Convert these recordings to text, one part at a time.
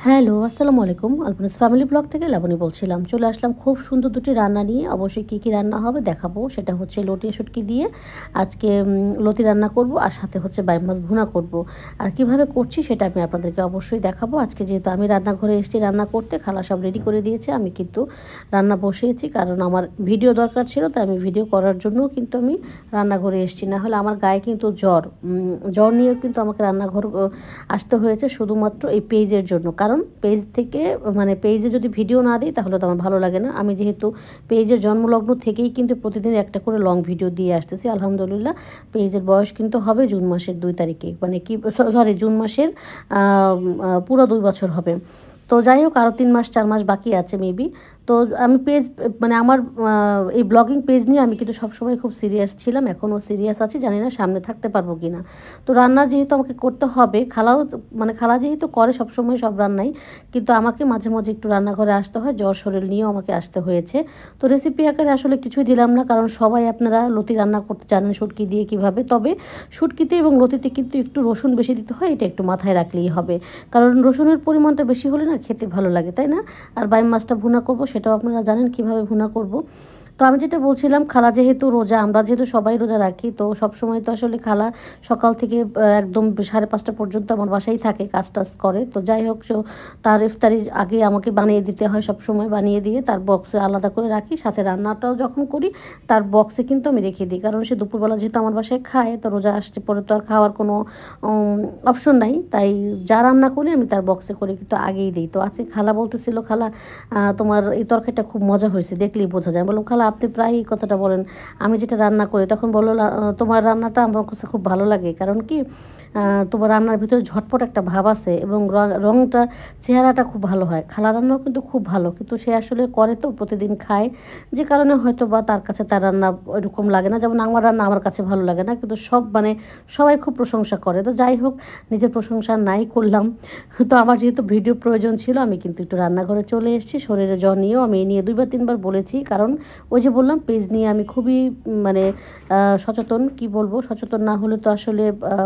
Hello, আসসালামু আলাইকুম। আলপনাস family blog থেকে লাবণী বলছিলাম। চলে আসলাম খুব সুন্দর দুটি রান্না নিয়ে। অবশ্যই কী রান্না হবে দেখাবো। সেটা হচ্ছে লতি শুটকি দিয়ে আজকে লতি রান্না করব, আর সাথে হচ্ছে বাইম মাছ ভুনা করব। আর কিভাবে করছি সেটা আমি আপনাদেরকে অবশ্যই দেখাবো। আজকে যেহেতু আমি রান্নাঘরে এসেছি রান্না করতে, খালা সব রেডি করে দিয়েছে। আমি কিন্তু রান্না বসিয়েছি, কারণ আমার ভিডিও দরকার ছিল, তাই আমি ভিডিও করার জন্য কিন্তু আমি রান্নাঘরে এসেছি। না হলে আমার গায়ে কিন্তু জ্বর নিয়েও কিন্তু আমাকে রান্নাঘর আসতে হয়েছে শুধুমাত্র এই পেজের জন্য। কারণ পেজ থেকে মানে পেজে যদি ভিডিও না দিই তাহলে তো আমার ভালো লাগে না। আমি যেহেতু পেজের জন্মলগ্ন থেকেই কিন্তু প্রতিদিন একটা করে লং ভিডিও দিয়ে আসতেছি। আলহামদুলিল্লাহ পেজের বয়স কিন্তু হবে জুন মাসের 2 তারিখে, মানে কি সরি জুন মাসের পুরো 2 বছর হবে। তো যাই হোক, আরও 3 মাস 4 মাস বাকি আছে মেবি। তো আমি পেজ মানে আমার এই ব্লগিং পেজ নিয়ে আমি কিন্তু সবসময় খুব সিরিয়াস ছিলাম, এখনও সিরিয়াস আছি। জানি না সামনে থাকতে পারবো কি না। তো রান্না যেহেতু আমাকে করতে হবে, খালা যেহেতু করে সবসময় সব রান্নাই, কিন্তু আমাকে মাঝে মাঝে একটু রান্নাঘরে আসতে হয়, জ্বর শরীর নিয়েও আমাকে আসতে হয়েছে। তো রেসিপি আকারে আসলে কিছুই দিলাম না, কারণ সবাই আপনারা লতি রান্না করতে জানেন শুটকি দিয়ে কীভাবে। তবে শুটকিতে এবং লতিতে কিন্তু একটু রসুন বেশি দিতে হয়, এটা একটু মাথায় রাখলেই হবে। কারণ রসুনের পরিমাণটা বেশি হলে না খেতে ভালো লাগে, তাই না? আর বাইম মাছটা ভুনা করব, সেটাও আপনারা জানেন কিভাবে ভুনা করব। তো আমি যেটা বলছিলাম, খালা যেহেতু রোজা, আমরা যেহেতু সবাই রোজা রাখি, তো সব সময় তো আসলে খালা সকাল থেকে একদম 5:30 পর্যন্ত আমার বাসায় থাকে, কাজ টাজ করে। তো যাই হোক, তার ইফতারির আগে আমাকে বানিয়ে দিতে হয়, সব সময় বানিয়ে দিয়ে তার বক্সে আলাদা করে রাখি। সাথে রান্নাটাও যখন করি তার বক্সে কিন্তু আমি রেখে দিই, কারণ সে দুপুরবেলা যেহেতু আমার বাসায় খায়, তো রোজা আসছে পরে তো আর খাওয়ার কোনো অপশন নাই। তাই যা রান্না করি আমি তার বক্সে করে কিন্তু আগেই দিই। তো আজকে খালা বলতেছিল, খালা তোমার এই তরকারিটা খুব মজা হয়েছে, দেখলেই বোঝা যায়। বললাম, খালা আপনি প্রায় এই কথাটা বলেন, আমি যেটা রান্না করি। তখন বললো, তোমার রান্নাটা আমার কাছে খুব ভালো লাগে, কারণ কি তোমার রান্নার ভিতরে ঝটপট একটা ভাব আছে এবং রঙটা চেহারাটা খুব ভালো হয়। খালা রান্নাও কিন্তু খুব ভালো, কিন্তু সে আসলে করে তো প্রতিদিন খায়, যে কারণে হয়তো বা তার কাছে তার রান্না ওইরকম লাগে না। যেমন আমার রান্না আমার কাছে ভালো লাগে না, কিন্তু সবাই খুব প্রশংসা করে। তো যাই হোক, নিজের প্রশংসা নাই করলাম। তো আমার যেহেতু ভিডিও প্রয়োজন ছিল, আমি কিন্তু একটু রান্নাঘরে চলে এসেছি। শরীরে জ্বর নিয়েও আমি এই নিয়ে 2-3 বার বলেছি, কারণ ওই যে বললাম পেজ নিয়ে আমি খুবই মানে সচেতন। কি বলবো, সচেতন না হলে তো আসলে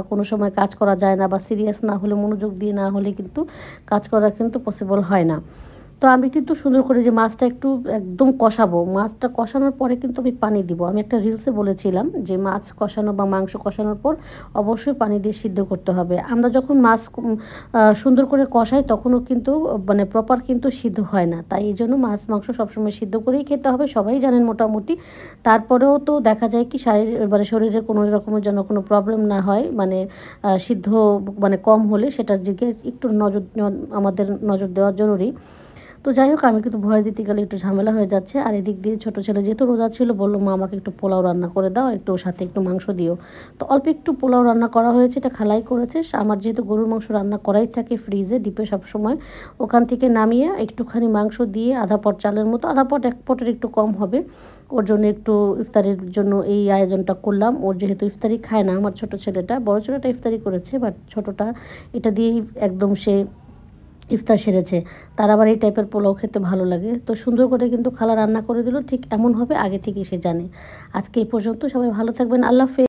কোনো সময় কাজ করা যায় না, বা সিরিয়াস না হলে, মনোযোগ দিয়ে না হলে কিন্তু কাজ করা কিন্তু পসিবল হয় না। তো আমি কিন্তু সুন্দর করে যে মাছটা একটু একদম কষাবো, মাছটা কষানোর পরে কিন্তু আমি পানি দিব। আমি একটা রিলসে বলেছিলাম যে মাছ কষানো বা মাংস কষানোর পর অবশ্যই পানি দিয়ে সিদ্ধ করতে হবে। আমরা যখন মাছ সুন্দর করে কষাই তখনও কিন্তু মানে প্রপার কিন্তু সিদ্ধ হয় না। তাই এই জন্য মাছ মাংস সবসময় সিদ্ধ করেই খেতে হবে, সবাই জানেন মোটামুটি। তারপরেও তো দেখা যায় কি মানে শরীরে কোনো রকমের যেন কোনো প্রবলেম না হয়, মানে সিদ্ধ মানে কম হলে সেটার দিকে একটু আমাদের নজর দেওয়া জরুরি। তো যাই হোক, আমি কিন্তু ভয় দিতে গেলে একটু ঝামেলা হয়ে যাচ্ছে। আর এদিক দিয়ে ছোটো ছেলে যেহেতু রোজা ছিল, বললো, মা আমাকে একটু পোলাও রান্না করে দাও, একটু সাথে একটু মাংস দিও। তো অল্প একটু পোলাও রান্না করা হয়েছে, এটা খালাই করেছে। আমার যেহেতু গরুর মাংস রান্না করাই থাকে ফ্রিজে ডিপে সবসময়, ওখান থেকে নামিয়ে একটুখানি মাংস দিয়ে আধা পট চালের মতো, আধা পট 1 পটের একটু কম হবে, ওর জন্য একটু ইফতারির জন্য এই আয়োজনটা করলাম। ওর যেহেতু ইফতারি খায় না আমার ছোটো ছেলেটা, বড় ছেলেটা ইফতারি করেছে, বাট ছোটোটা এটা দিয়েই একদম সে ইফতার সেরেছে। তার আবার এই টাইপের পোলাও খেতে ভালো লাগে। তো সুন্দর করে কিন্তু খালা রান্না করে দিল, ঠিক এমন হবে আগে থেকেই সে জানে। আজকে এই পর্যন্ত, সবাই ভালো থাকবেন, আল্লাহ হাফেজ।